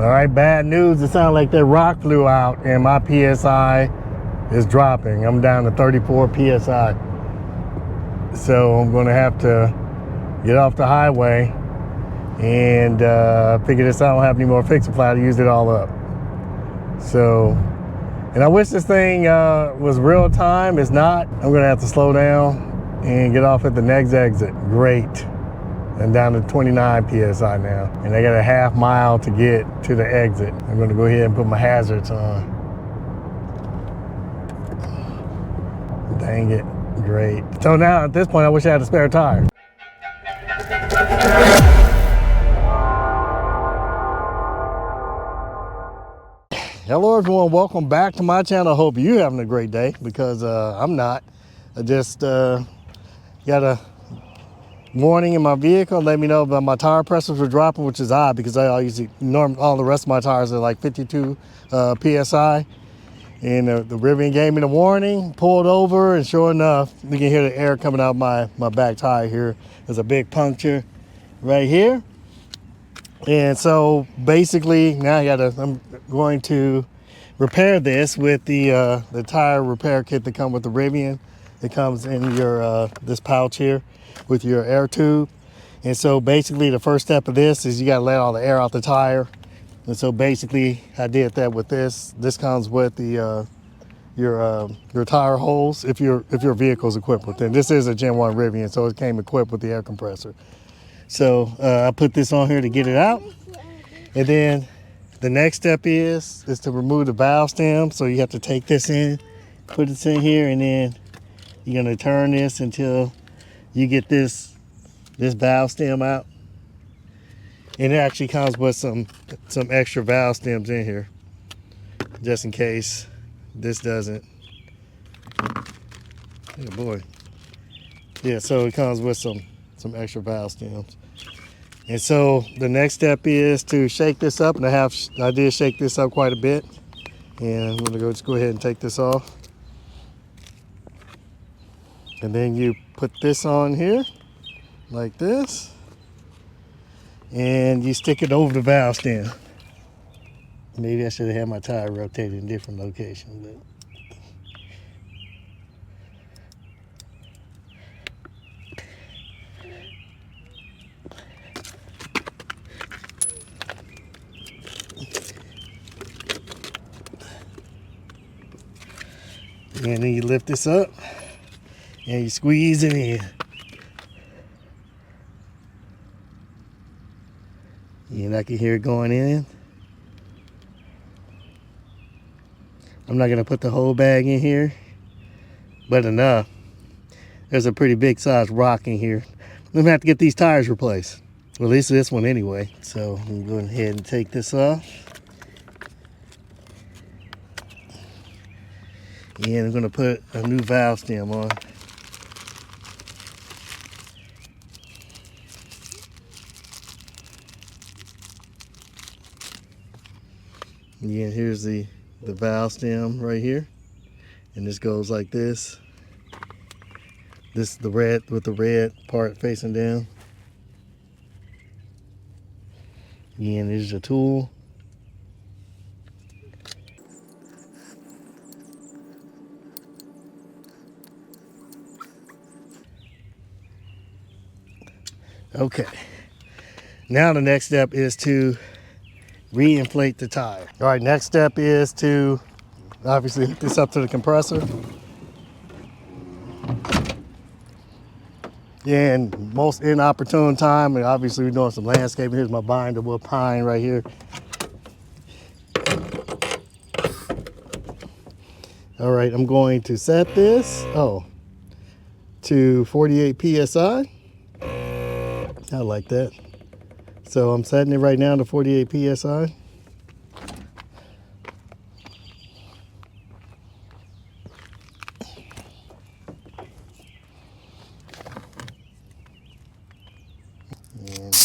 All right, bad news. It sounds like that rock flew out and my PSI is dropping. I'm down to 34 PSI. So I'm gonna have to get off the highway and figure this out. I don't have any more fix supply to use it all up. So, and I wish this thing was real time. It's not. I'm gonna have to slow down and get off at the next exit. Great. I'm down to 29 PSI now. And I got a half mile to get to the exit. I'm gonna go ahead and put my hazards on. Dang it, great. So now at this point, I wish I had a spare tire. Hello everyone, welcome back to my channel. I hope you're having a great day because I'm not. I just got a warning in my vehicle, let me know that my tire pressures were dropping, which is odd because I usually all the rest of my tires are like 52 PSI. And the Rivian gave me the warning, pulled over, and sure enough, you can hear the air coming out my back tire here. There's a big puncture right here. And so basically now I'm going to repair this with the tire repair kit that comes with the Rivian. It comes in your this pouch here with your air tube. And so basically the first step of this is you got to let all the air out the tire. And so basically I did that with this. This comes with the your tire holes if your vehicle's equipped with it. This is a Gen 1 Rivian, so it came equipped with the air compressor. So I put this on here to get it out. And then the next step is to remove the valve stem. So you have to take this in, put it in here, and then you're gonna turn this until you get this valve stem out. And it actually comes with some extra valve stems in here, just in case this doesn't. Oh boy. Yeah, so it comes with some extra valve stems. And so the next step is to shake this up, and I did shake this up quite a bit. And I'm gonna just go ahead and take this off. And then you put this on here, like this. And you stick it over the valve stem. Maybe I should have had my tire rotated in different locations. But and then you lift this up and you squeeze it in. And I can hear it going in. I'm not gonna put the whole bag in here, but enough. There's a pretty big size rock in here. I'm gonna have to get these tires replaced. Well, at least this one anyway. So I'm going ahead and take this off. And I'm gonna put a new valve stem on. Yeah, here's the valve stem right here. And this goes like this. This is the red with the red part facing down. And there's your tool. Okay, now the next step is to reinflate the tire. All right, next step is to obviously hook this up to the compressor. Yeah, and most inopportune time, and obviously we're doing some landscaping. Here's my binder wood pine right here. All right, I'm going to set this, to 48 PSI. I like that. So I'm setting it right now to 48 PSI. And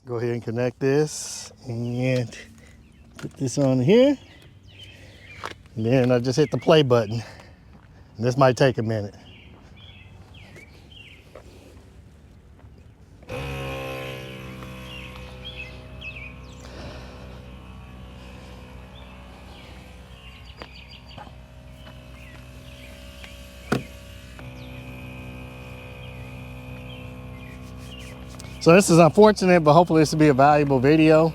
go ahead and connect this and put this on here. And then I just hit the play button. And this might take a minute. So this is unfortunate, but hopefully this will be a valuable video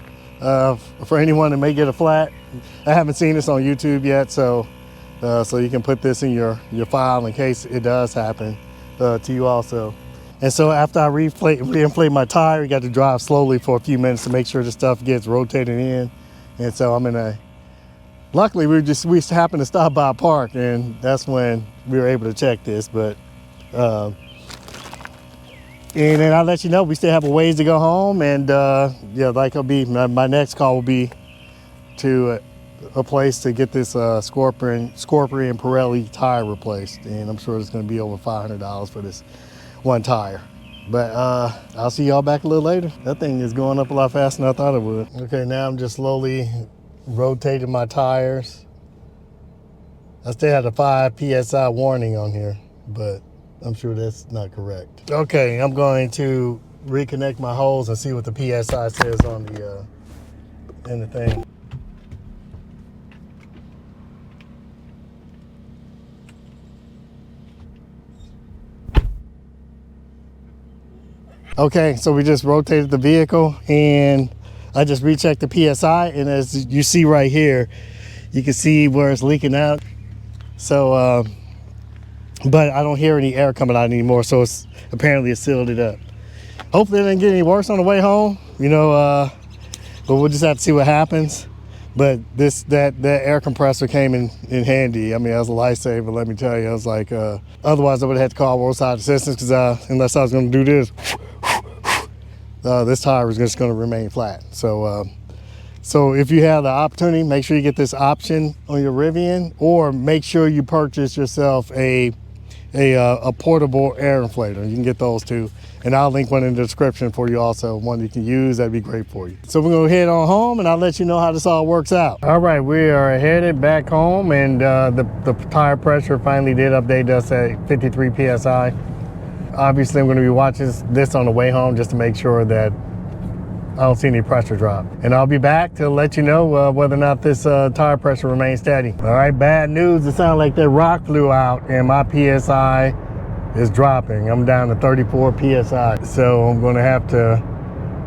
for anyone that may get a flat. I haven't seen this on YouTube yet, so you can put this in your file in case it does happen to you also. And so after I reinflate my tire, you got to drive slowly for a few minutes to make sure the stuff gets rotated in. And so I'm in a, luckily we happened to stop by a park, and that's when we were able to check this. But and then I'll let you know we still have a ways to go home. And yeah, like my next call will be to a place to get this Scorpion Pirelli tire replaced, and I'm sure it's going to be over $500 for this one tire. But I'll see y'all back a little later. That thing is going up a lot faster than I thought it would. Okay, now I'm just slowly rotating my tires. I still had a 5 PSI warning on here, but I'm sure that's not correct. Okay, I'm going to reconnect my hose and see what the PSI says on the in the thing. Okay, so we just rotated the vehicle and I just rechecked the PSI, and as you see right here, you can see where it's leaking out. So, but I don't hear any air coming out anymore, so it's apparently it sealed it up. Hopefully it didn't get any worse on the way home, you know, but we'll just have to see what happens. But that air compressor came in handy. I mean, that was a lifesaver, let me tell you. I was like, otherwise I would have had to call roadside assistance, because unless I was going to do this, this tire was just going to remain flat. So so if you have the opportunity, make sure you get this option on your Rivian, or make sure you purchase yourself a portable air inflator. You can get those too, and I'll link one in the description for you also, one you can use. That'd be great for you. So we're gonna head on home and I'll let you know how this all works out. All right, we are headed back home, and the tire pressure finally did update us at 53 PSI. Obviously I'm gonna be watching this on the way home just to make sure that I don't see any pressure drop. And I'll be back to let you know whether or not this tire pressure remains steady. All right, bad news. It sounds like that rock flew out and my PSI is dropping. I'm down to 34 PSI. So I'm gonna have to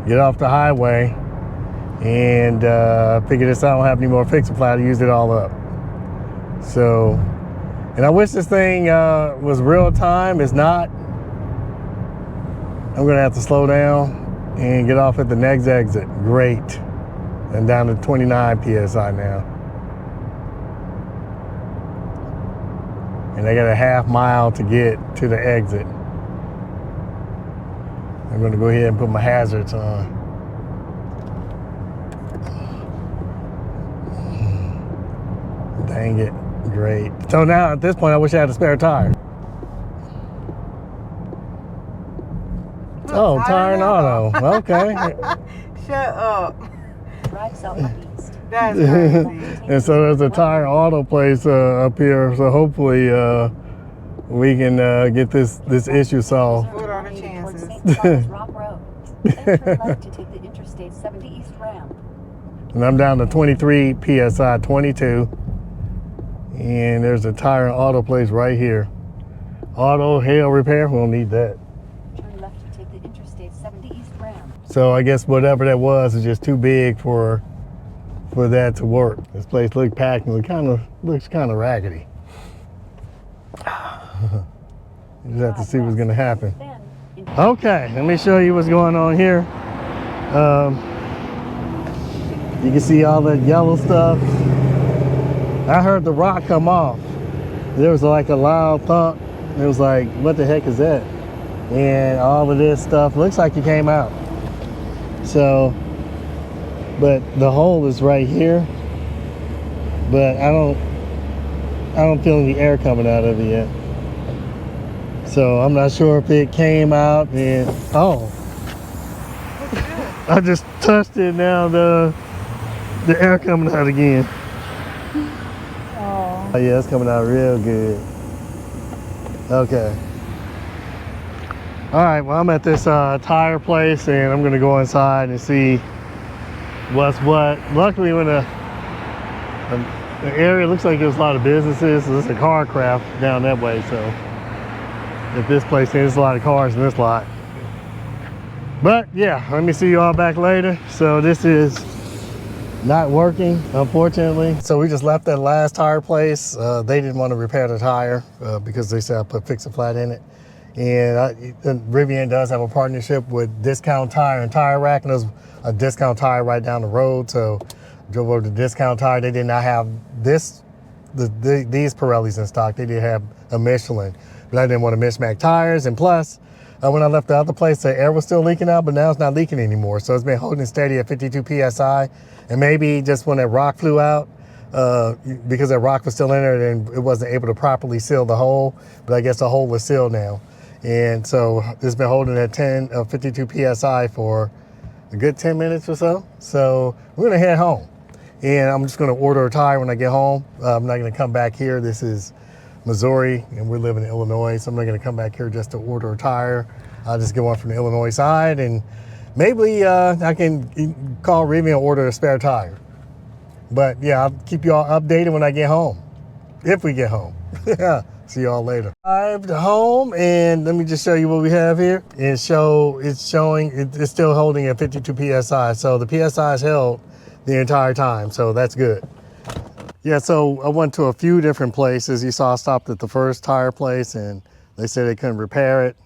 get off the highway and figure this out. I don't have any more fix-a-flat. I used it all up. So, and I wish this thing was real time. It's not. I'm gonna have to slow down and get off at the next exit. Great. I'm down to 29 PSI now. And I got a half mile to get to the exit. I'm gonna go ahead and put my hazards on. Dang it, great. So now at this point, I wish I had a spare tire. Oh, tire and auto. Okay. Shut up. Drive southeast. That's crazy. And so there's a tire auto place up here. So hopefully we can get this issue solved. What are the chances? Rock Road. Enter left to take the Interstate 70 East ramp. And I'm down to 23 PSI, 22. And there's a tire and auto place right here. Auto hail repair, we'll need that. So I guess whatever that was is just too big for that to work. This place looks packed and looks kind of raggedy. You just have to see what's gonna happen. Okay, let me show you what's going on here. You can see all the yellow stuff. I heard the rock come off. There was like a loud thump. It was like, what the heck is that? And all of this stuff looks like it came out. So, but the hole is right here, but I don't feel any air coming out of it yet. So I'm not sure if it came out and, oh, I just touched it now, the air coming out again. Oh yeah, it's coming out real good. Okay. All right, well, I'm at this tire place and I'm gonna go inside and see what's what. Luckily, when the area looks like there's a lot of businesses, so there's a car craft down that way. So if this place, there's a lot of cars in this lot. But yeah, let me see you all back later. So this is not working, unfortunately. So we just left that last tire place. They didn't want to repair the tire because they said I put Fix-A-Flat in it. And Rivian does have a partnership with Discount Tire and Tire Rack, and there's a Discount Tire right down the road. So I drove over to Discount Tire. They did not have these Pirellis in stock. They did have a Michelin, but I didn't want to mismatch tires. And plus, when I left the other place, the air was still leaking out, but now it's not leaking anymore. So it's been holding steady at 52 PSI. And maybe just when that rock flew out, because that rock was still in there and it wasn't able to properly seal the hole, but I guess the hole is sealed now. And so it's been holding at 52 PSI for a good 10 minutes or so. So we're gonna head home. And I'm just gonna order a tire when I get home. I'm not gonna come back here. This is Missouri and we're living in Illinois, so I'm not gonna come back here just to order a tire. I'll just get one from the Illinois side, and maybe I can call Rivian and order a spare tire. But yeah, I'll keep you all updated when I get home, if we get home. See y'all later. Arrived home, and let me just show you what we have here. It's still holding at 52 PSI, so the PSI is held the entire time, so that's good. Yeah, so I went to a few different places. You saw I stopped at the first tire place, and they said they couldn't repair it.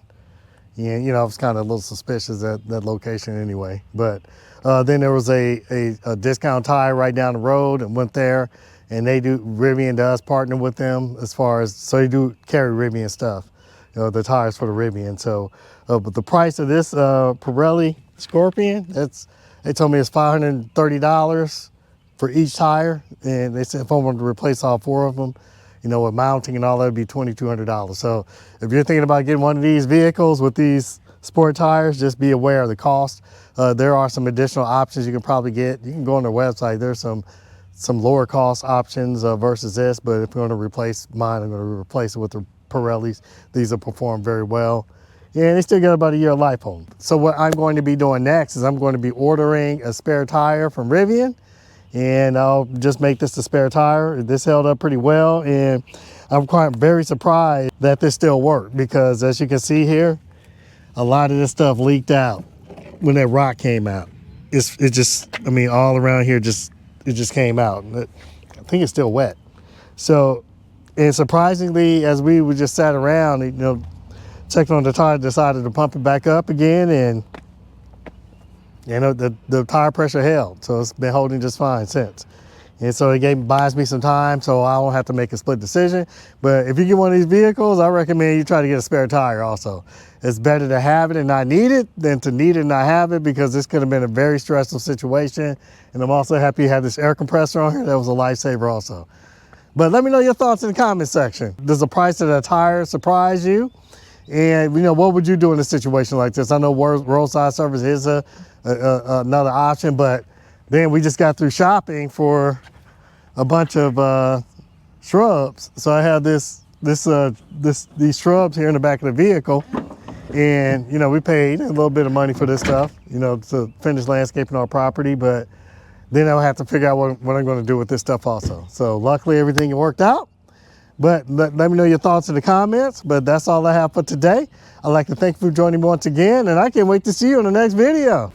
And, you know, I was kind of a little suspicious at that location anyway. But then there was a Discount Tire right down the road, and went there. And Rivian does partner with them as far as, so they do carry Rivian stuff, you know, the tires for the Rivian. So, but the price of this Pirelli Scorpion, they told me it's $530 for each tire. And they said if I wanted to replace all 4 of them, you know, with mounting and all that, would be $2,200. So if you're thinking about getting one of these vehicles with these sport tires, just be aware of the cost. There are some additional options you can probably get. You can go on their website. There's some lower cost options versus this, but if you're going to replace mine, I'm going to replace it with the Pirellis. These will perform very well. And they still got about a year of life on them. So what I'm going to be doing next is I'm going to be ordering a spare tire from Rivian, and I'll just make this the spare tire. This held up pretty well, and I'm very surprised that this still worked, because as you can see here, a lot of this stuff leaked out when that rock came out. It just, I mean, all around here, it just came out. I think it's still wet. So, and surprisingly, as we were just sat around, you know, checking on the tire, decided to pump it back up again, and you know, the tire pressure held. So it's been holding just fine since. And so it buys me some time, so I don't have to make a split decision. But if you get one of these vehicles, I recommend you try to get a spare tire also. It's better to have it and not need it than to need it and not have it, because this could have been a very stressful situation. And I'm also happy you have this air compressor on here. That was a lifesaver also. But let me know your thoughts in the comment section. Does the price of the tire surprise you? And you know, what would you do in a situation like this? I know roadside service is another option, but then we just got through shopping for a bunch of shrubs. So I have these shrubs here in the back of the vehicle, and you know, we paid a little bit of money for this stuff, you know, to finish landscaping our property. But then I'll have to figure out what I'm going to do with this stuff also. So luckily everything worked out. But let me know your thoughts in the comments. But that's all I have for today. I'd like to thank you for joining me once again, and I can't wait to see you in the next video.